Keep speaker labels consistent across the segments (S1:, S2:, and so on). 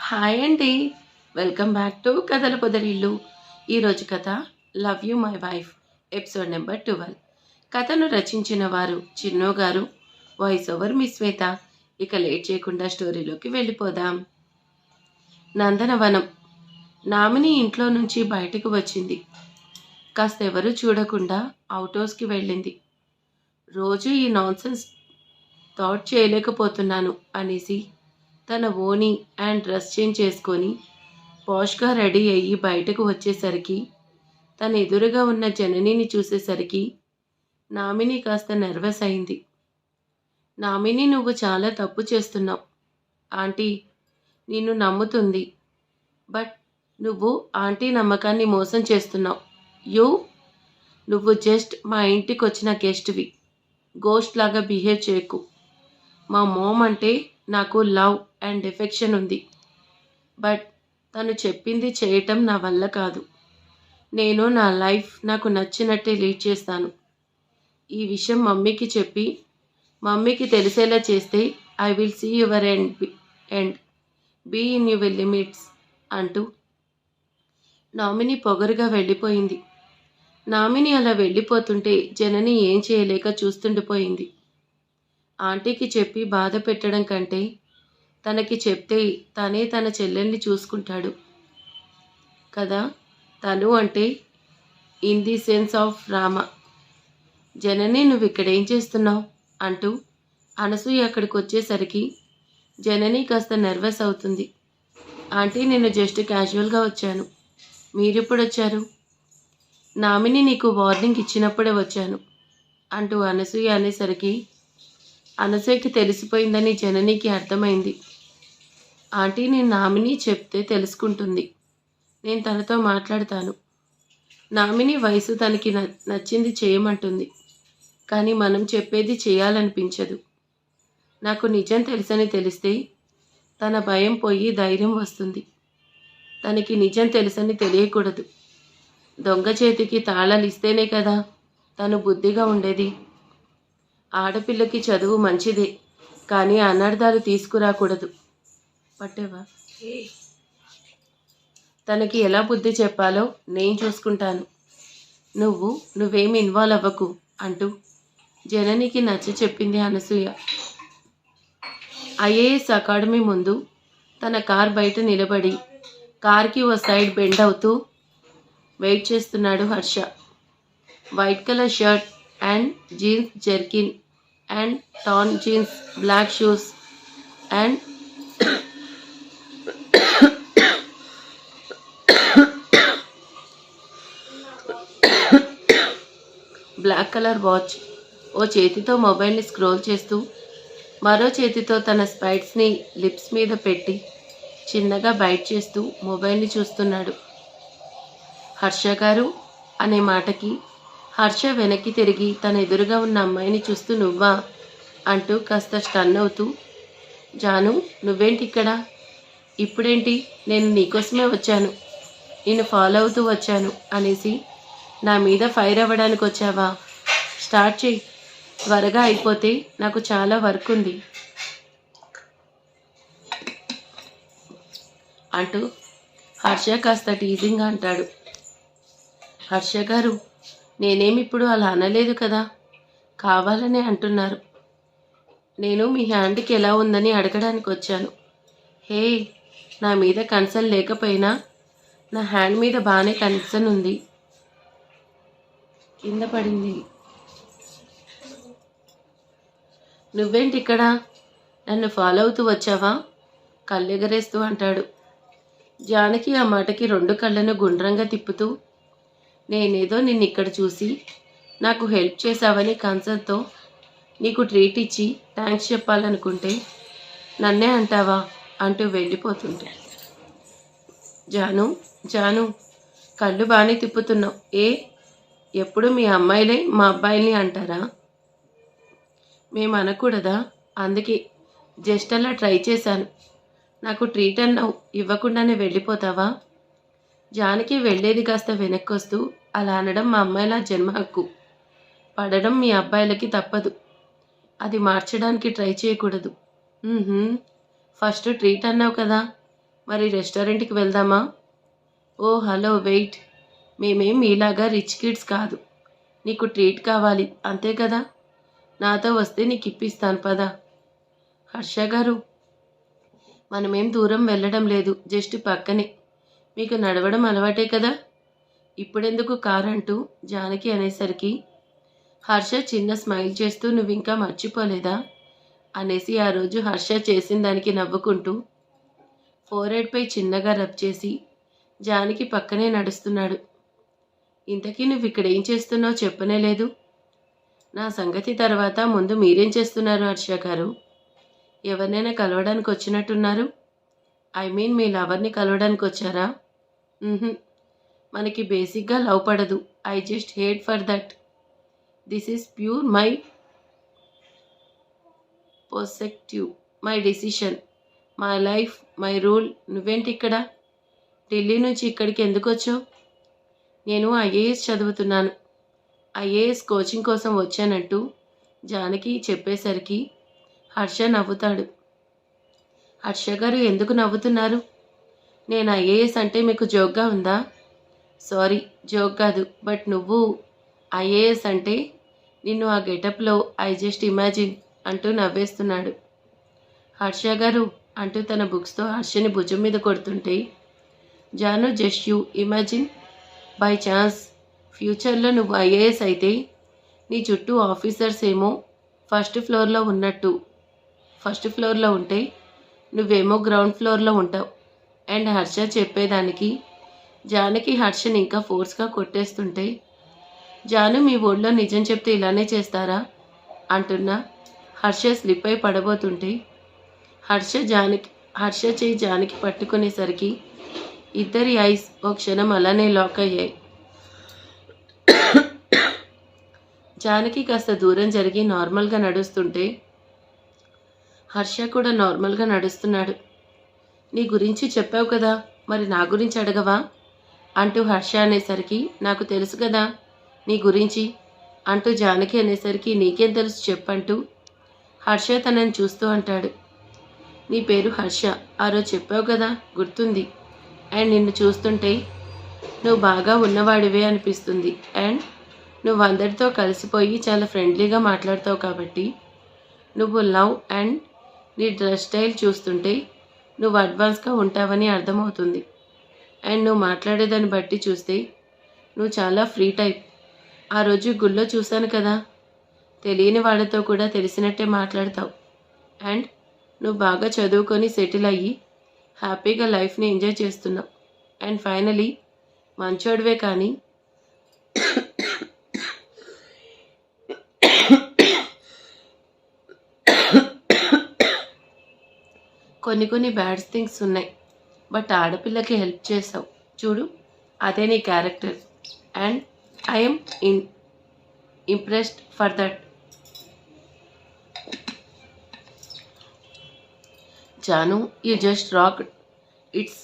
S1: Hi అండి. Welcome back to కథల పొదరిల్లు. ఈరోజు కథ love you my wife episode number 12. కథను రచించిన వారు చిన్నో గారు, వాయిస్ ఓవర్ మిస్ శ్వేత. ఇక లేట్ చేయకుండా స్టోరీలోకి వెళ్ళిపోదాం. నందనవనం. నామిని ఇంట్లో నుంచి బయటకు వచ్చింది. కాస్త ఎవరూ చూడకుండా అవుట్ హౌస్కి వెళ్ళింది. రోజు ఈ నాన్సెన్స్ థాట్ చేయలేకపోతున్నాను అనేసి తన ఓని అండ్ డ్రెస్ చేంజ్ చేసుకొని పాష్గా రెడీ అయ్యి బయటకు వచ్చేసరికి తన ఎదురుగా ఉన్న జననిని చూసేసరికి నామిని కాస్త నర్వస్ అయింది. నామిని, నువ్వు చాలా తప్పు చేస్తున్నావు. ఆంటీ నిన్ను నమ్ముతుంది, బట్ నువ్వు ఆంటీ నమ్మకాన్ని మోసం చేస్తున్నావు. నువ్వు జస్ట్ మా ఇంటికి వచ్చిన గెస్ట్వి. గోస్ట్ లాగా బిహేవ్ చేయకు. మా మోమ్ అంటే నాకు లవ్ అండ్ ఎఫెక్షన్ ఉంది, బట్ తను చెప్పింది చేయటం నా వల్ల కాదు. నేను నా లైఫ్ నాకు నచ్చినట్టే లీడ్ చేస్తాను. ఈ విషయం మమ్మీకి చెప్పి మమ్మీకి తెలిసేలా చేస్తే I will see your end be in your limits అంటూ నామిని పొగరుగా వెళ్ళిపోయింది. నామిని అలా వెళ్ళిపోతుంటే జనని ఏం చేయలేక చూస్తుండిపోయింది. ఆంటీకి చెప్పి బాధ పెట్టడం కంటే తనకి చెప్తే తనే తన చెల్లెల్ని చూసుకుంటాడు కదా. తను అంటే in the sense of Rama. Janani, నువ్వు ఇక్కడేం చేస్తున్నావు అంటూ అనసూయ అక్కడికి వచ్చేసరికి జనని కాస్త నర్వస్ అవుతుంది. ఆంటీ, నేను జస్ట్ క్యాజువల్గా వచ్చాను. మీరెప్పుడు వచ్చారు? నామిని నీకు వార్నింగ్ ఇచ్చినప్పుడే వచ్చాను అంటూ అనసూయ అనేసరికి అనసూయకి తెలిసిపోయిందని జననికి అర్థమైంది. ఆంటీ, నేను నామిని చెప్తే తెలుసుకుంటుంది. నేను తనతో మాట్లాడతాను. నామిని వయసు తనకి నచ్చింది చేయమంటుంది, కానీ మనం చెప్పేది చేయాలనిపించదు. నాకు నిజం తెలుసని తెలిస్తే తన భయం పోయి ధైర్యం వస్తుంది. తనకి నిజం తెలుసని తెలియకూడదు. దొంగ చేతికి తాళాలు ఇస్తేనే కదా తను బుద్ధిగా ఉండేది. ఆడపిల్లకి చదువు మంచిదే, కానీ అనర్థాలు తీసుకురాకూడదు. పట్టేవా? తనకి ఎలా బుద్ధి చెప్పాలో నేను చూసుకుంటాను. నువ్వేమి ఇన్వాల్వ్ అవ్వకు అంటూ జననికి నచ్చ చెప్పింది అనసూయ. ఐఏఎస్ అకాడమీ ముందు తన కార్ బయట నిలబడి కార్కి ఓ సైడ్ బెండ్ అవుతూ వెయిట్ చేస్తున్నాడు Harsha. White colour shirt and jeans jerkin and tan jeans, black shoes and black colour watch. ఓ చేతితో మొబైల్ని స్క్రోల్ చేస్తూ మరో చేతితో తన స్పైట్స్ని లిప్స్ మీద పెట్టి చిన్నగా బైట్ చేస్తూ మొబైల్ని చూస్తున్నాడు. హర్ష గారు అనే మాటకి హర్ష వెనక్కి తిరిగి తన ఎదురుగా ఉన్న అమ్మాయిని చూస్తూ నువ్వా అంటూ కాస్త స్టన్ అవుతూ, జాను నువ్వేంటి ఇక్కడ? ఇప్పుడేంటి? నేను నీకోసమే వచ్చాను, నిన్ను ఫాలో అవుతూ వచ్చాను అనేసి నా మీద ఫైర్ అవ్వడానికి వచ్చావా? స్టార్ట్ చేయి, త్వరగా అయిపోతే నాకు చాలా వర్క్ ఉంది అంటూ హర్ష కాస్త టీజింగ్గా అంటాడు. హర్ష గారు, నేనేమిప్పుడు అలా అనలేదు కదా, కావాలనే అంటున్నారు. నేను మీ హ్యాండ్కి ఎలా ఉందని అడగడానికి వచ్చాను. హే, నా మీద కన్సర్న్ లేకపోయినా నా హ్యాండ్ మీద బాగానే కన్సర్న్ ఉంది. కింద పడింది. నువ్వేంటి ఇక్కడ? నన్ను ఫాలో అవుతూ వచ్చావా? కళ్ళెగరేస్తూ అంటాడు. జానకి ఆ మాటకి రెండు కళ్ళను గుండ్రంగా తిప్పుతూ, నేనేదో నిన్నిక్కడ చూసి నాకు హెల్ప్ చేశావని కన్సర్న్తో నీకు ట్రీట్ ఇచ్చి థ్యాంక్స్ చెప్పాలనుకుంటే నన్నే అంటావా అంటూ వెళ్ళిపోతుంటే, జాను కళ్ళు బాగానే తిప్పుతున్నావు. ఎప్పుడు మీ అమ్మాయిలే మా అబ్బాయిల్ని అంటారా? మేము అనకూడదా? అందుకే జస్ట్ అలా ట్రై చేశాను. నాకు ట్రీట్ అన్నావు, ఇవ్వకుండానే వెళ్ళిపోతావా? జానకి వెళ్ళేది కాస్త వెనక్కి వస్తూ, అలా అనడం మా అమ్మాయిల జన్మ హక్కు. పడడం మీ అబ్బాయిలకి తప్పదు. అది మార్చడానికి ట్రై చేయకూడదు. ఫస్ట్ ట్రీట్ అన్నావు కదా, మరి రెస్టారెంట్కి వెళ్దామా? ఓ హలో వెయిట్, మేమేం మీలాగా రిచ్ కిడ్స్ కాదు. నీకు ట్రీట్ కావాలి అంతే కదా? నాతో వస్తే నీకు ఇప్పిస్తాను పదా. హర్ష గారు, మనమేం దూరం వెళ్ళడం లేదు, జస్ట్ పక్కనే. మీకు నడవడం అలవాటే కదా, ఇప్పుడెందుకు కారు అంటూ జానకి అనేసరికి హర్ష చిన్న స్మైల్ చేస్తూ నువ్వింకా మర్చిపోలేదా అనేసి ఆ రోజు హర్ష చేసిన దానికి నవ్వుకుంటూ ఫోర్హెడ్పై చిన్నగా రబ్ చేసి జానకి పక్కనే నడుస్తున్నాడు. ఇంతకీ నువ్వు ఇక్కడ ఏం చేస్తున్నావు చెప్పనే లేదు. నా సంగతి తర్వాత ముందు మీరేం చేస్తున్నారు హర్ష గారు? ఎవరినైనా కలవడానికి వచ్చినట్టున్నారు. ఐ మీన్ మీ లవర్ని కలవడానికి వచ్చారా? మనకి బేసిక్గా లవ్ పడదు. I just hate for that. This is pure my perspective, my decision, my life, my rule. నువ్వేంటి ఇక్కడ? ఢిల్లీ నుంచి ఇక్కడికి ఎందుకు వచ్చావు? నేను ఐఏఎస్ చదువుతున్నాను. ఐఏఎస్ కోచింగ్ కోసం వచ్చానంటూ జానకి చెప్పేసరికి హర్ష నవ్వుతాడు. హర్ష గారు ఎందుకు నవ్వుతున్నారు? నేను ఐఏఎస్ అంటే మీకు జోక్గా ఉందా? సారీ, జోక్ కాదు. బట్ నువ్వు ఐఏఎస్ అంటే నిన్ను ఆ గెటప్లో ఐ జస్ట్ ఇమాజిన్ అంటూ నవ్వేస్తున్నాడు. హర్ష గారు అంటూ తన బుక్స్తో హర్షని భుజం మీద కొడుతుంటే, Janu just you imagine, by chance ఫ్యూచర్లో నువ్వు ఐఏఎస్ అయితే నీ చుట్టూ ఆఫీసర్స్ ఏమో ఫస్ట్ ఫ్లోర్లో ఉంటే నువ్వేమో గ్రౌండ్ ఫ్లోర్లో ఉంటావు. అండ్ హర్ష చెప్పేదానికి జానకి హర్షని ఇంకా ఫోర్స్గా కొట్టేస్తుంటే, జాను మీ ఊళ్ళో నిజం చెప్తే ఇలానే చేస్తారా అంటున్నా హర్ష స్లిప్ అయి పడబోతుంటే హర్ష చేయి జానకి పట్టుకునేసరికి ఇద్దరి ఐస్ ఓ క్షణం అలానే లాక్ అయ్యాయి. జానకి కాస్త దూరం జరిగి నార్మల్గా నడుస్తుంటే హర్ష కూడా నార్మల్గా నడుస్తున్నాడు. నీ గురించి చెప్పావు కదా, మరి నా గురించి అడగవా అంటూ హర్ష అనేసరికి నాకు తెలుసు కదా నీ గురించి అంటూ జానకి అనేసరికి నీకేం తెలుసు చెప్పంటూ హర్ష తనని చూస్తూ అంటాడు. నీ పేరు హర్ష, ఆ రోజు చెప్పావు కదా గుర్తుంది. అండ్ నిన్ను చూస్తుంటే నువ్వు బాగా ఉన్నవాడివే అనిపిస్తుంది. అండ్ నువ్వు అందరితో కలిసిపోయి చాలా ఫ్రెండ్లీగా మాట్లాడతావు కాబట్టి నువ్వు లవ్ అండ్ నీ డ్రెస్ స్టైల్ చూస్తుంటే నువ్వు అడ్వాన్స్గా ఉంటావని అర్థమవుతుంది. అండ్ నువ్వు మాట్లాడేదాన్ని బట్టి చూస్తే నువ్వు చాలా ఫ్రీ టైప్. ఆ రోజు గుళ్ళో చూశాను కదా, తెలియని వాళ్ళతో కూడా తెలిసినట్టే మాట్లాడతావు. అండ్ నువ్వు బాగా చదువుకొని సెటిల్ అయ్యి హ్యాపీగా లైఫ్ని ఎంజాయ్ చేస్తున్నావు. అండ్ ఫైనలీ మంచోడివే. కానీ కొన్ని బ్యాడ్ థింగ్స్ ఉన్నాయి. బట్ ఆడపిల్లకి హెల్ప్ చేసావు చూడు, అదే నీ character. And I'm impressed for that. Janu, you just rock it.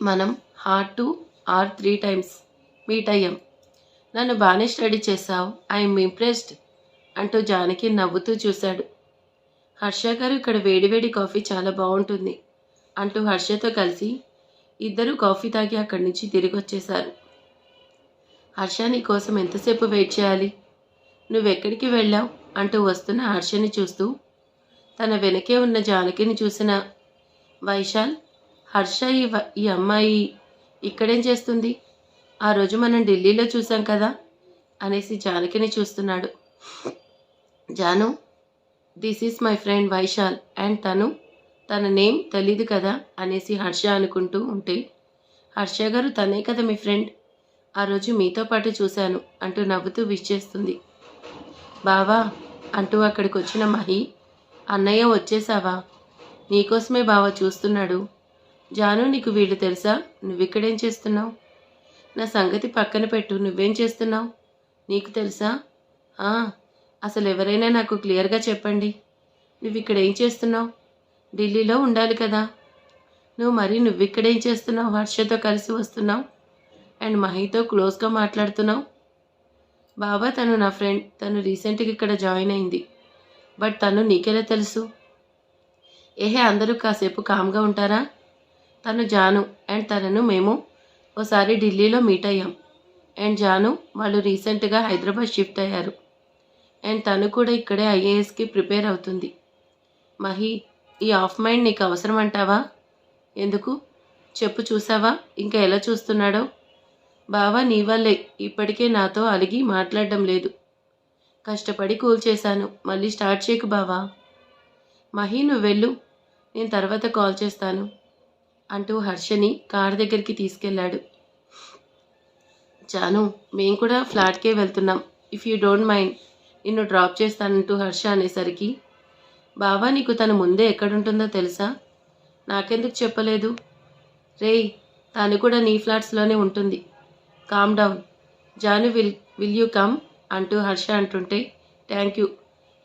S1: మనం హార్ట్ 2 or 3 times మీట్ అయ్యాం. నన్ను బాగానే స్టడీ చేసావు. ఐఎమ్ ఇంప్రెస్డ్ అంటూ జానకి నవ్వుతూ చూశాడు. హర్ష గారు, ఇక్కడ వేడివేడి కాఫీ చాలా బాగుంటుంది అంటూ హర్షతో కలిసి ఇద్దరూ కాఫీ తాగి అక్కడి నుంచి తిరిగి వచ్చేశారు. హర్ష, నీ కోసం ఎంతసేపు వెయిట్ చేయాలి? నువ్వెక్కడికి వెళ్ళావు అంటూ వస్తున్న హర్షని చూస్తూ తన వెనకే ఉన్న జానకిని చూసిన వైశాల్, హర్ష ఈ అమ్మాయి ఇక్కడేం చేస్తుంది? ఆ రోజు మనం ఢిల్లీలో చూసాం కదా అనేసి జానకిని చూస్తున్నాడు. Janu, this is my friend Vaishal. And తన నేమ్ తెలీదు కదా అనేసి హర్ష అనుకుంటూ ఉంటే, హర్ష గారు, తనే కదా మీ ఫ్రెండ్, ఆ రోజు మీతో పాటు చూశాను అంటూ నవ్వుతూ విష్ చేస్తుంది. బావా అంటూ అక్కడికి వచ్చిన మహి, అన్నయ్య వచ్చేసావా? నీకోసమే బావా చూస్తున్నాడు. జాను, నీకు వీళ్ళు తెలుసా? నువ్విక్కడేం చేస్తున్నావు? నా సంగతి పక్కన పెట్టు, నువ్వేం చేస్తున్నావు? నీకు తెలుసా? అసలు ఎవరైనా నాకు క్లియర్గా చెప్పండి. నువ్వు ఇక్కడ ఏం చేస్తున్నావు? ఢిల్లీలో ఉండాలి కదా నువ్విక్కడేం చేస్తున్నావు? హర్షతో కలిసి వస్తున్నావు అండ్ మహితో క్లోజ్గా మాట్లాడుతున్నావు. బాబా, తను నా ఫ్రెండ్. తను రీసెంట్గా ఇక్కడ జాయిన్ అయింది. బట్ తను నీకెలా తెలుసు? అందరూ కాసేపు కామ్గా ఉంటారా? తను జాను అండ్ తనను మేము ఓసారి ఢిల్లీలో మీట్ అయ్యాం. అండ్ జాను వాళ్ళు రీసెంట్గా హైదరాబాద్ షిఫ్ట్ అయ్యారు. అండ్ తను కూడా ఇక్కడే ఐఏఎస్కి ప్రిపేర్ అవుతుంది. మహి, ఈ ఆఫ్ మైండ్ నీకు అవసరం అంటావా? ఎందుకు చెప్పు, చూసావా ఇంకా ఎలా చూస్తున్నాడో? బావా, నీ వల్లే ఇప్పటికే నాతో అలిగి మాట్లాడడం లేదు. కష్టపడి కూల్ చేశాను, మళ్ళీ స్టార్ట్ చేయకు బావా. మహి, నువ్వు వెళ్ళు, నేను తర్వాత కాల్ చేస్తాను అంటూ హర్షని కార్ దగ్గరికి తీసుకెళ్లాడు. జాను, మేము కూడా ఫ్లాట్కే వెళ్తున్నాం, ఇఫ్ యూ డోంట్ మైండ్ నిన్ను డ్రాప్ చేస్తానంటూ హర్ష అనేసరికి, బావా నీకు తను ముందే ఎక్కడుంటుందో తెలుసా? నాకెందుకు చెప్పలేదు? రేయ్, తను కూడా నీ ఫ్లాట్స్లోనే ఉంటుంది. Calm down. Janu, will you come అంటూ హర్ష అంటుంటే, థ్యాంక్ యూ,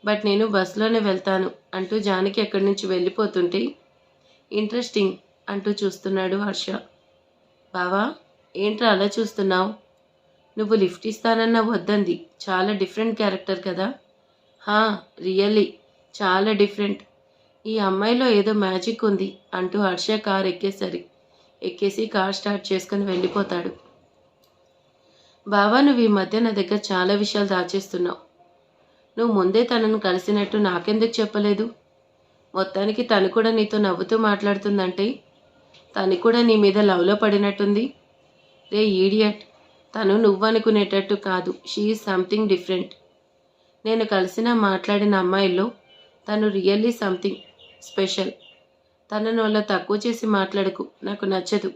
S1: బట్ నేను బస్సులోనే వెళ్తాను అంటూ జానకి అక్కడి నుంచి వెళ్ళిపోతుంటే, ఇంట్రెస్టింగ్ అంటూ చూస్తున్నాడు హర్ష. బావా, ఏంట్రా అలా చూస్తున్నావు? నువ్వు లిఫ్ట్ ఇస్తానన్నా వద్దంది, చాలా డిఫరెంట్ క్యారెక్టర్ కదా? హా, రియల్లీ చాలా డిఫరెంట్. ఈ అమ్మాయిలో ఏదో మ్యాజిక్ ఉంది అంటూ హర్ష కార్ ఎక్కేసి కార్ స్టార్ట్ చేసుకుని వెళ్ళిపోతాడు. బావా, నువ్వు ఈ మధ్య నా దగ్గర చాలా విషయాలు దాచేస్తున్నావు. నువ్వు ముందే తనను కలిసినట్టు నాకెందుకు చెప్పలేదు? మొత్తానికి తను కూడా నీతో నవ్వుతూ మాట్లాడుతుందంటే తను కూడా నీ మీద లవ్లో పడినట్టుంది. రే ఈడియట్, తను నువ్వనుకునేటట్టు కాదు, షీ ఈజ్ సంథింగ్ డిఫరెంట్. నేను కలిసిన మాట్లాడిన అమ్మాయిల్లో తను రియల్లీ సంథింగ్ స్పెషల్. తనను అలా తక్కువ చేసి మాట్లాడకు, నాకు నచ్చదు.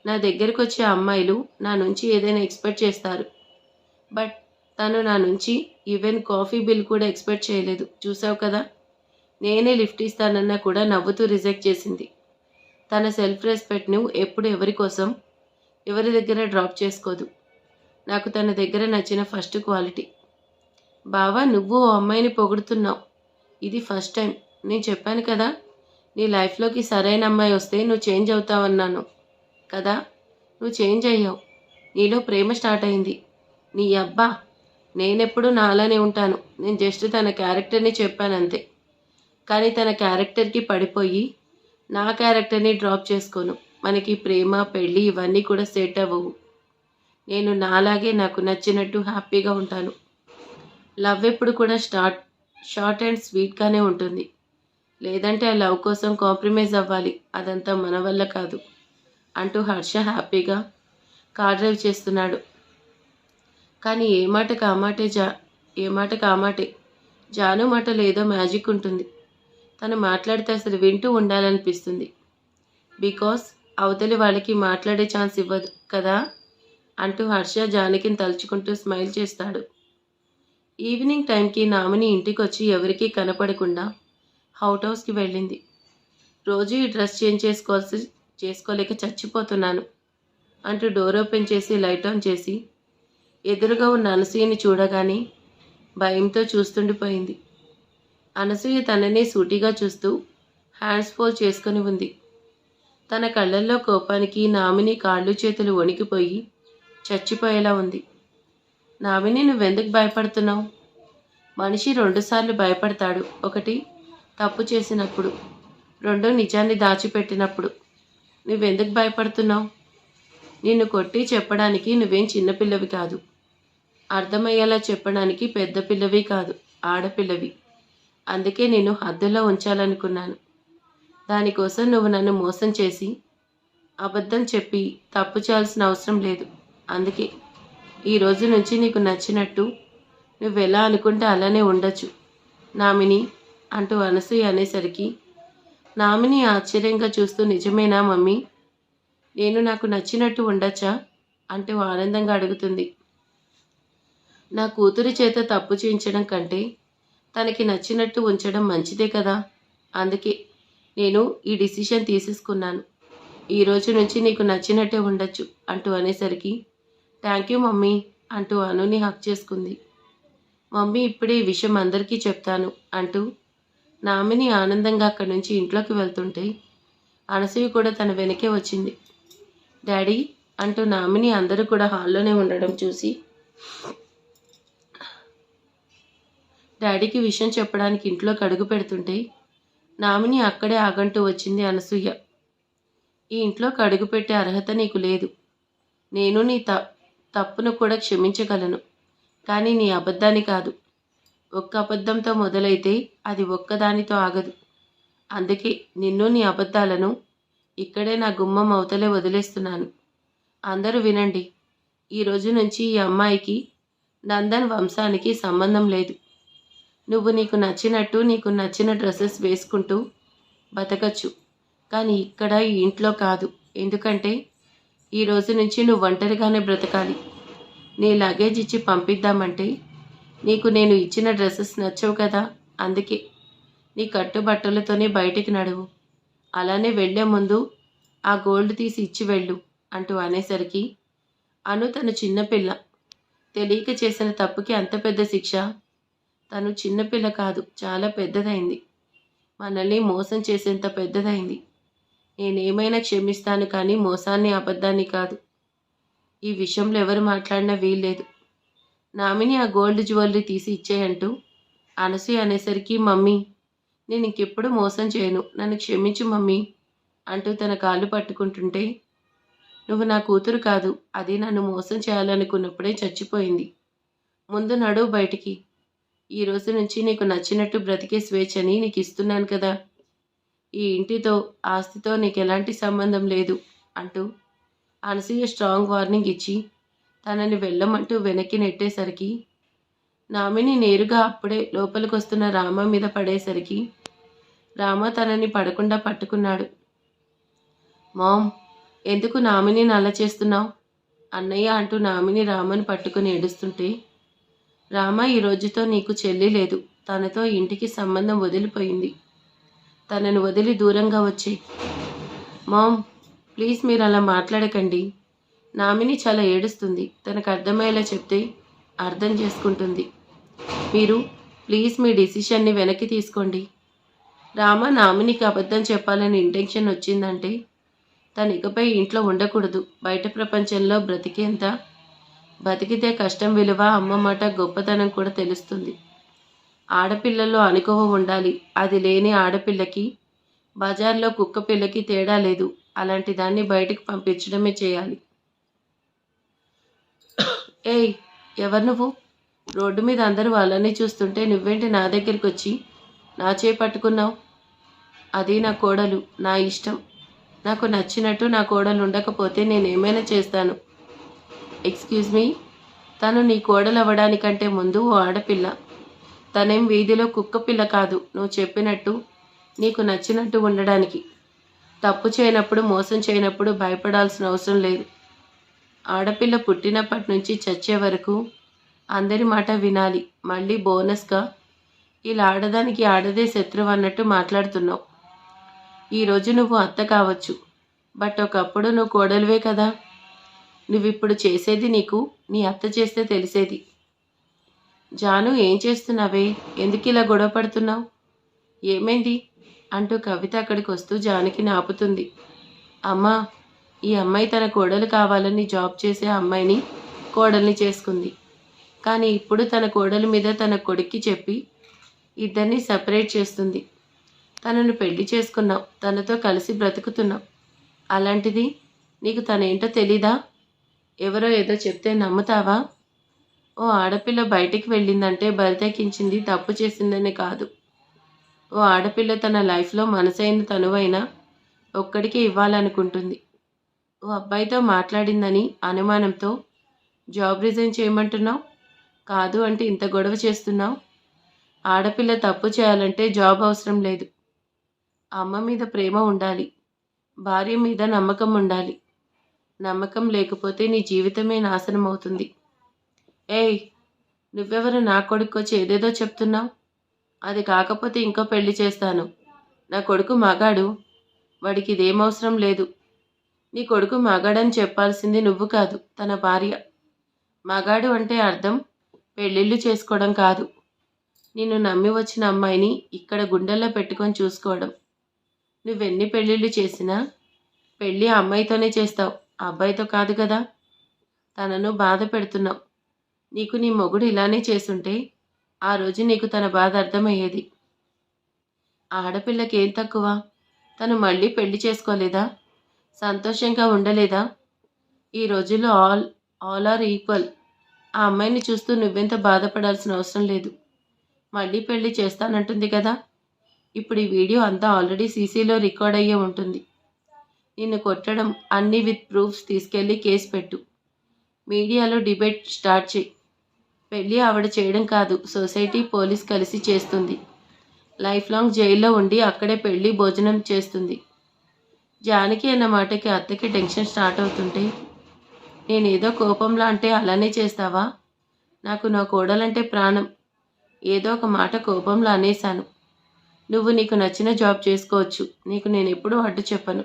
S1: నా దగ్గరకు వచ్చే అమ్మాయిలు నా నుంచి ఏదైనా ఎక్స్పెక్ట్ చేస్తారు, బట్ తను నా నుంచి ఈవెన్ కాఫీ బిల్ కూడా ఎక్స్పెక్ట్ చేయలేదు. చూసావు కదా, నేనే లిఫ్ట్ ఇస్తానన్నా కూడా నవ్వుతూ రిజెక్ట్ చేసింది. తన సెల్ఫ్ రెస్పెక్ట్ను ఎప్పుడు ఎవరి కోసం ఎవరి దగ్గర డ్రాప్ చేసుకోదు. నాకు తన దగ్గర నచ్చిన ఫస్ట్ క్వాలిటీ. బావా, నువ్వు ఓ అమ్మాయిని పొగుడుతున్నావు, ఇది ఫస్ట్ టైం. నేను చెప్పాను కదా, నీ లైఫ్లోకి సరైన అమ్మాయి వస్తే నువ్వు చేంజ్ అవుతావన్నాను కదా. నువ్వు చేంజ్ అయ్యావు, నీలో ప్రేమ స్టార్ట్ అయింది. నీ అబ్బా, నేనెప్పుడు నాలానే ఉంటాను. నేను జస్ట్ తన క్యారెక్టర్ని చెప్పానంతే, కానీ తన క్యారెక్టర్కి పడిపోయి నా క్యారెక్టర్ని డ్రాప్ చేసుకోను. మనకి ప్రేమ, పెళ్ళి ఇవన్నీ కూడా సెట్ అవ్వవు. నేను నాలాగే నాకు నచ్చినట్టు హ్యాపీగా ఉంటాను. లవ్ ఎప్పుడు కూడా షార్ట్ అండ్ స్వీట్గానే ఉంటుంది. లేదంటే ఆ లవ్ కోసం కాంప్రమైజ్ అవ్వాలి, అదంతా మన వల్ల కాదు అంటూ హర్ష హ్యాపీగా కార్ డ్రైవ్ చేస్తున్నాడు. కానీ ఏ మాటకు ఆ మాటే. జాను మాటలో ఏదో మ్యాజిక్ ఉంటుంది. తను మాట్లాడితే అసలు వింటూ ఉండాలనిపిస్తుంది. బికాస్ అవతలి వాళ్ళకి మాట్లాడే ఛాన్స్ ఇవ్వదు కదా అంటూ హర్ష జానకిని తలుచుకుంటూ స్మైల్ చేస్తాడు. ఈవినింగ్ టైంకి నామిని ఇంటికొచ్చి ఎవరికీ కనపడకుండా అవుట్ హౌస్కి వెళ్ళింది. రోజు ఈ డ్రెస్ చేంజ్ చేసుకోలేక చచ్చిపోతున్నాను అంటూ డోర్ ఓపెన్ చేసి లైట్ ఆన్ చేసి ఎదురుగా ఉన్న అనసూయని చూడగానే భయంతో చూస్తుండిపోయింది. అనసూయ తననే సూటిగా చూస్తూ హ్యాండ్స్ ఫోల్డ్ చేసుకుని ఉంది. తన కళ్ళల్లో కోపానికి నామిని కాళ్ళు చేతులు వణికిపోయి చచ్చిపోయేలా ఉంది. నామిని, నువ్వెందుకు భయపడుతున్నావు? మనిషి 2 సార్లు భయపడతాడు. ఒకటి తప్పు చేసినప్పుడు, 2 నిజాన్ని దాచిపెట్టినప్పుడు. నువ్వెందుకు భయపడుతున్నావు? నిన్ను కొట్టి చెప్పడానికి నువ్వేం చిన్నపిల్లవి కాదు. అర్థమయ్యేలా చెప్పడానికి పెద్ద పిల్లవి కాదు, ఆడపిల్లవి. అందుకే నేను హద్దులో ఉంచాలనుకున్నాను. దానికోసం నువ్వు నన్ను మోసం చేసి అబద్ధం చెప్పి తప్పు చేయాల్సిన అవసరం లేదు. అందుకే ఈ రోజు నుంచి నీకు నచ్చినట్టు నువ్వెలా అనుకుంటే అలానే ఉండొచ్చు నామిని అంటూ అనసూయ అనేసరికి నామిని ఆశ్చర్యంగా చూస్తూ, నిజమేనా మమ్మీ? నేను నాకు నచ్చినట్టు ఉండొచ్చా అంటూ ఆనందంగా అడుగుతుంది. నా కూతురి చేత తప్పు చేయించడం కంటే తనకి నచ్చినట్టు ఉంచడం మంచిదే కదా. అందుకే నేను ఈ డిసిషన్ తీసేసుకున్నాను. ఈ రోజు నుంచి నీకు నచ్చినట్టే ఉండొచ్చు అంటూ అనేసరికి, థ్యాంక్ యూ మమ్మీ అంటూ అనుని హక్ చేసుకుంది. మమ్మీ ఇప్పుడే ఈ విషయం అందరికీ చెప్తాను అంటూ నామిని ఆనందంగా అక్కడి నుంచి ఇంట్లోకి వెళ్తుంటే అనసూయ కూడా తన వెనకే వచ్చింది. డాడీ అంటూ నామిని అందరూ కూడా హాల్లోనే ఉండడం చూసి డాడీకి విషయం చెప్పడానికి ఇంట్లోకి అడుగు పెడుతుంటే నామిని అక్కడే ఆగంటూ వచ్చింది అనసూయ. ఈ ఇంట్లోకి అడుగుపెట్టే అర్హత నీకు లేదు. నేను నీ తప్పును కూడా క్షమించగలను. కానీ నీ అబద్ధాన్ని కాదు. ఒక్క అబద్ధంతో మొదలైతే అది ఒక్కదానితో ఆగదు. అందుకే నిన్ను నీ అబద్ధాలను ఇక్కడే నా గుమ్మం అవతలే వదిలేస్తున్నాను. అందరూ వినండి. ఈ రోజు నుంచి ఈ అమ్మాయికి నందన్ వంశానికి సంబంధం లేదు. నువ్వు నీకు నచ్చినట్టు నీకు నచ్చిన డ్రెస్సెస్ వేసుకుంటూ బతకచ్చు. కానీ ఇక్కడ ఈ ఇంట్లో కాదు. ఎందుకంటే ఈ రోజు నుంచి నువ్వు ఒంటరిగానే బ్రతకాలి. నీ లగేజ్ ఇచ్చి పంపిద్దామంటే నీకు నేను ఇచ్చిన డ్రెస్సెస్ నచ్చవు కదా. అందుకే నీ కట్టుబట్టలతోనే బయటికి నడువు. అలానే వెళ్లే ముందు ఆ గోల్డ్ తీసి ఇచ్చి వెళ్ళు అంటూ అనేసరికి అను తను చిన్నపిల్ల. తెలియక చేసిన తప్పుకి అంత పెద్ద శిక్ష. తను చిన్నపిల్ల కాదు, చాలా పెద్దదైంది. మనల్ని మోసం చేసేంత పెద్దదైంది. నేనేమైనా క్షమిస్తాను, కానీ మోసాన్ని అబద్ధాన్ని కాదు. ఈ విషయంలో ఎవరు మాట్లాడినా వీల్లేదు. నామిని ఆ గోల్డ్ జ్యువెలరీ తీసి ఇచ్చేయంటూ అనసూయ అనేసరికి, మమ్మీ నేను ఇంకెప్పుడు మోసం చేయను, నన్ను క్షమించు మమ్మీ అంటూ తన కాళ్ళు పట్టుకుంటుంటే, నువ్వు నా కూతురు కాదు, అది నన్ను మోసం చేయాలనుకున్నప్పుడే చచ్చిపోయింది. ముందు నడువు బయటికి. ఈ రోజు నుంచి నీకు నచ్చినట్టు బ్రతికే స్వేచ్ఛని నీకు ఇస్తున్నాను కదా. ఈ ఇంటితో ఆస్తితో నీకు ఎలాంటి సంబంధం లేదు అంటూ అనసూయ స్ట్రాంగ్ వార్నింగ్ ఇచ్చి తనని వెళ్ళమంటూ వెనక్కి నెట్టేసరికి నామిని నేరుగా అప్పుడే లోపలికి వస్తున్న రామ మీద పడేసరికి రామ తనని పడకుండా పట్టుకున్నాడు. మామ్, ఎందుకు నామిని అలా చేస్తున్నావు అన్నయ్య అంటూ నామిని రామని పట్టుకుని ఏడుస్తుంటే, రామ ఈ రోజుతో నీకు చెల్లి లేదు. తనతో ఇంటికి సంబంధం వదిలిపోయింది. తనను వదిలి దూరంగా వచ్చి. మామ్ ప్లీజ్ మీరు అలా మాట్లాడకండి. నామిని చాలా ఏడుస్తుంది. తనకు అర్థమయ్యేలా చెప్తే అర్థం చేసుకుంటుంది. మీరు ప్లీజ్ మీ డిసిషన్ని వెనక్కి తీసుకోండి. రామ నామినికి అబద్ధం చెప్పాలని ఇంటెన్షన్ వచ్చిందంటే తను ఇకపై ఇంట్లో ఉండకూడదు. బయట ప్రపంచంలో బతికితే కష్టం విలువ, అమ్మ మాట గొప్పతనం కూడా తెలుస్తుంది. ఆడపిల్లల్లో అనుకువ ఉండాలి. అది లేని ఆడపిల్లకి బజార్లో కుక్క పిల్లకి తేడా లేదు. అలాంటి దాన్ని బయటకు పంపించడమే చేయాలి. ఏయ్, ఎవరు నువ్వు? రోడ్డు మీద అందరూ వాళ్ళని చూస్తుంటే నువ్వేంటి నా దగ్గరికి వచ్చి నా చేయి పట్టుకున్నావు? అది నా కోడలు, నా ఇష్టం. నాకు నచ్చినట్టు నా కోడలు ఉండకపోతే నేనేమైనా చేస్తాను. ఎక్స్క్యూజ్ మీ, తను నీ కోడలు అవ్వడానికంటే ముందు ఓ ఆడపిల్ల. తనేం వీధిలో కుక్క పిల్ల కాదు. నువ్వు చెప్పినట్టు నీకు నచ్చినట్టు ఉండడానికి. తప్పు చేయనప్పుడు, మోసం చేయనప్పుడు భయపడాల్సిన అవసరం లేదు. ఆడపిల్ల పుట్టినప్పటి నుంచి చచ్చే వరకు అందరి మాట వినాలి. మళ్ళీ బోనస్గా ఇలా ఆడదానికి ఆడదే శత్రువు అన్నట్టు మాట్లాడుతున్నావు. ఈరోజు నువ్వు అత్త కావచ్చు, బట్ ఒకప్పుడు నువ్వు కోడలువే కదా. నువ్విప్పుడు చేసేది నీకు నీ అత్త చేస్తే తెలిసేది. జాను, ఏం చేస్తున్నావే? ఎందుకు ఇలా గొడవ పడుతున్నావు? ఏమైంది అంటూ కవిత అక్కడికి వస్తూ జానకిని ఆపుతుంది. అమ్మా, ఈ అమ్మాయి తన కోడలు కావాలని జాబ్ చేసే అమ్మాయిని కోడల్ని చేసుకుంది. కానీ ఇప్పుడు తన కోడలి మీద తన కొడుక్కి చెప్పి ఇద్దరిని సపరేట్ చేస్తుంది. తనను పెళ్లి చేసుకున్నావు, తనతో కలిసి బ్రతుకుతున్నావు. అలాంటిది నీకు తనేంటో తెలీదా? ఎవరో ఏదో చెప్తే నమ్ముతావా? ఓ ఆడపిల్ల బయటికి వెళ్ళిందంటే బరితెకించింది తప్పు చేసిందనే కాదు. ఓ ఆడపిల్ల తన లైఫ్లో మనసైన తనువైనా ఒక్కడికే ఇవ్వాలనుకుంటుంది. ఓ అబ్బాయితో మాట్లాడిందని అనుమానంతో జాబ్ రిజైన్ చేయమంటున్నావు. కాదు అంటే ఇంత గొడవ చేస్తున్నావు. ఆడపిల్ల తప్పు చేయాలంటే జాబ్ అవసరం లేదు. అమ్మ మీద ప్రేమ ఉండాలి. భార్య మీద నమ్మకం ఉండాలి. నమ్మకం లేకపోతే నీ జీవితమే నాశనం అవుతుంది. ఏయ్, నువ్వెవరు నా కొడుకొచ్చి ఏదేదో చెప్తున్నావు? అది కాకపోతే ఇంకో పెళ్లి చేస్తాను. నా కొడుకు మగాడు, వాడికి ఇదేం అవసరం లేదు. నీ కొడుకు మగాడని చెప్పాల్సింది నువ్వు కాదు, తన భార్య. మగాడు అంటే అర్థం పెళ్ళిళ్ళు చేసుకోవడం కాదు. నిన్ను నమ్మి వచ్చిన అమ్మాయిని ఇక్కడ గుండెల్లో పెట్టుకొని చూసుకోవడం. నువ్వెన్ని పెళ్ళిళ్ళు చేసినా పెళ్ళి ఆ అమ్మాయితోనే చేస్తావు, ఆ అబ్బాయితో కాదు కదా. తనను బాధ పెడుతున్నావు. నీకు నీ మొగుడు ఇలానే చేసుంటే ఆ రోజు నీకు తన బాధ అర్థమయ్యేది. ఆడపిల్లకి ఏం తక్కువ? తను మళ్ళీ పెళ్లి చేసుకోలేదా? సంతోషంగా ఉండలేదా? ఈ రోజుల్లో ఆల్ ఆర్ ఈక్వల్. ఆ అమ్మాయిని చూస్తూ నువ్వెంత బాధపడాల్సిన అవసరం లేదు. మళ్ళీ పెళ్లి చేస్తానంటుంది కదా. ఇప్పుడు ఈ వీడియో అంతా ఆల్రెడీ సీసీలో రికార్డ్ అయ్యే ఉంటుంది. నిన్ను కొట్టడం అన్నీ విత్ ప్రూఫ్స్ తీసుకెళ్లి కేసు పెట్టు. మీడియాలో డిబేట్ స్టార్ట్ చేయి. పెళ్ళి ఆవిడ చేయడం కాదు, సొసైటీ పోలీస్ కలిసి చేస్తుంది. లైఫ్ లాంగ్ జైల్లో ఉండి అక్కడే పెళ్ళి భోజనం చేస్తుంది. జానకి అన్న మాటకి అత్తకి టెన్షన్ స్టార్ట్ అవుతుంటే, నేనేదో కోపంలో అంటే అలానే చేస్తావా? నాకు నా కోడలంటే ప్రాణం. ఏదో ఒక మాట కోపంలో అనేశాను. నువ్వు నీకు నచ్చిన జాబ్ చేసుకోవచ్చు. నీకు నేను ఎప్పుడూ అడ్డు చెప్పను.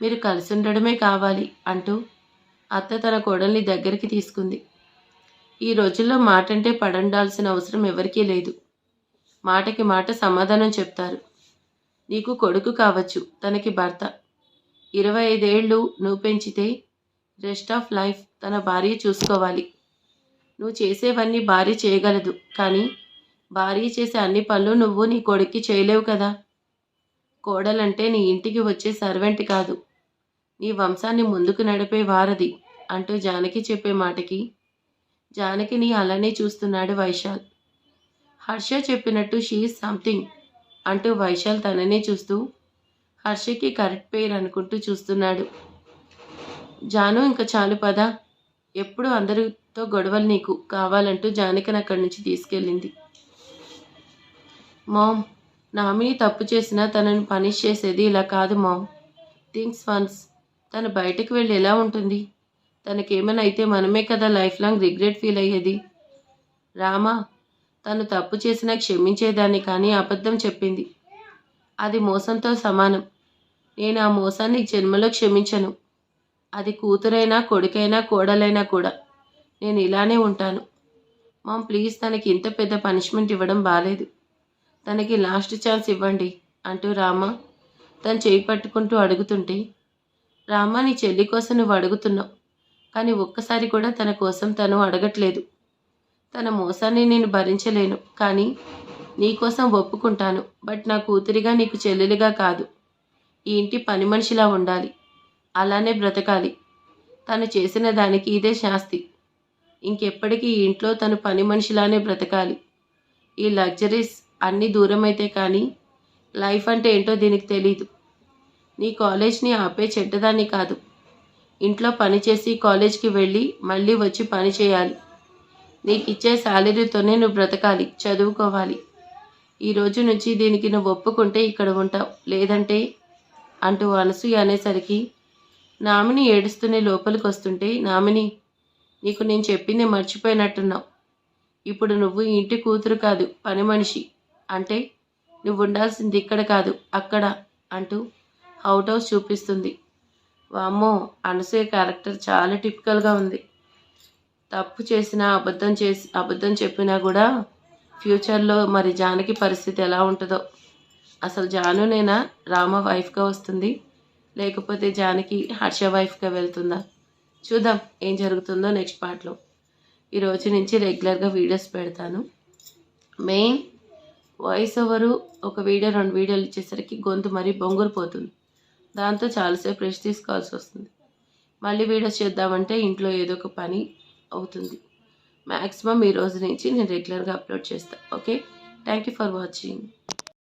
S1: మీరు కలిసి ఉండడమే కావాలి అంటూ అత్త తన కోడల్ని దగ్గరికి తీసుకుంది. ఈ రోజుల్లో మాటంటే పడండాల్సిన అవసరం ఎవరికీ లేదు. మాటకి మాట సమాధానం చెప్తారు. నీకు కొడుకు కావచ్చు, తనకి భర్త. 25 ఏళ్ళు నువ్వు పెంచితే రెస్ట్ ఆఫ్ లైఫ్ తన భార్య చూసుకోవాలి. నువ్వు చేసేవన్నీ భార్య చేయగలదు, కానీ భార్య చేసే అన్ని పనులు నువ్వు నీ కొడుక్కి చేయలేవు కదా. కోడలంటే నీ ఇంటికి వచ్చే సర్వెంట్ కాదు, నీ వంశాన్ని ముందుకు నడిపే వారధి అంటూ జానకి చెప్పే మాటకి జానకిని అలానే చూస్తున్నాడు వైశాల్. హర్ష చెప్పినట్టు షీఈస్ సంథింగ్ అంటూ వైశాల్ తననే చూస్తూ హర్షకి కరెక్ట్ పేరు అనుకుంటూ చూస్తున్నాడు. జాను ఇంకా చాలు పదా, ఎప్పుడు అందరితో గొడవలు నీకు కావాలంటూ జానకిని అక్కడి నుంచి తీసుకెళ్ళింది. మామ్, నామిని తప్పు చేసినా తనని పనిష్ చేసేది ఇలా కాదు మామ్. Things once. తను బయటకు వెళ్ళి ఎలా ఉంటుంది? తనకేమైనా అయితే మనమే కదా లైఫ్ లాంగ్ రిగ్రెట్ ఫీల్ అయ్యేది. రామా, తను తప్పు చేసినా క్షమించేదాన్ని, కానీ అబద్ధం చెప్పింది. అది మోసంతో సమానం. నేను ఆ మోసాన్ని జన్మలో క్షమించను. అది కూతురైనా కొడుకైనా కోడలైనా కూడా నేను ఇలానే ఉంటాను. మామ్ ప్లీజ్, తనకి ఇంత పెద్ద పనిష్మెంట్ ఇవ్వడం బాలేదు. తనకి లాస్ట్ ఛాన్స్ ఇవ్వండి అంటూ రామ తను చేయి పట్టుకుంటూ అడుగుతుంటే, రామ నీ చెల్లి కోసం నువ్వు అడుగుతున్నావు, కానీ ఒక్కసారి కూడా తన కోసం తను అడగట్లేదు. తన మోసాన్ని నేను భరించలేను, కానీ నీకోసం ఒప్పుకుంటాను. బట్ నా కూతురిగా నీకు చెల్లెలిగా కాదు. ఈ ఇంటి పని మనిషిలా ఉండాలి, అలానే బ్రతకాలి. తను చేసిన దానికి ఇదే శాస్తి. ఇంకెప్పటికీ ఈ ఇంట్లో తను పని మనిషిలానే బ్రతకాలి. ఈ లగ్జరీస్ అన్నీ దూరమైతే కానీ లైఫ్ అంటే ఏంటో దీనికి తెలీదు. నీ కాలేజ్ని ఆపే చెడ్డదాన్ని కాదు. ఇంట్లో పని చేసి కాలేజ్కి వెళ్ళి మళ్ళీ వచ్చి పని చేయాలి. నీకు ఇచ్చే శాలరీతోనే నువ్వు బ్రతకాలి, చదువుకోవాలి. ఈ రోజు నుంచి దీనికి నువ్వు ఒప్పుకుంటే ఇక్కడ ఉంటావు, లేదంటే అంటూ అనసూయ అనేసరికి నామిని ఏడుస్తూనే లోపలికి వస్తుంటే, నామిని, నీకు నేను చెప్పింది మర్చిపోయినట్టున్నావు. ఇప్పుడు నువ్వు ఈ ఇంటి కూతురు కాదు, పని మనిషి. అంటే నువ్వు ఉండాల్సింది ఇక్కడ కాదు, అక్కడ అంటూ అవుట్ హౌస్ చూపిస్తుంది. వామ్మో, అనసూయ క్యారెక్టర్ చాలా టిపికల్గా ఉంది. తప్పు చేసినా అబద్ధం చెప్పినా కూడా ఫ్యూచర్లో మరి జానకి పరిస్థితి ఎలా ఉంటుందో. అసలు జానునేనా రామ వైఫ్గా వస్తుంది, లేకపోతే జానకి హర్ష వైఫ్గా వెళ్తుందా? చూద్దాం ఏం జరుగుతుందో నెక్స్ట్ పార్ట్లో. ఈరోజు నుంచి రెగ్యులర్గా వీడియోస్ పెడతాను. మెయిన్ వాయిస్ ఓవరు ఒక వీడియో 2 వీడియోలు ఇచ్చేసరికి గొంతు మరీ బొంగురుపోతుంది. దాంతో చాలాసేపు రెస్ట్ తీసుకోవాల్సి వస్తుంది. మళ్ళీ వీడియోస్ చేద్దామంటే ఇంట్లో ఏదో ఒక పని అవుతుంది. మ్యాక్సిమం ఈ రోజు నుంచి నేను రెగ్యులర్గా అప్లోడ్ చేస్తాను. Okay, thank you for watching.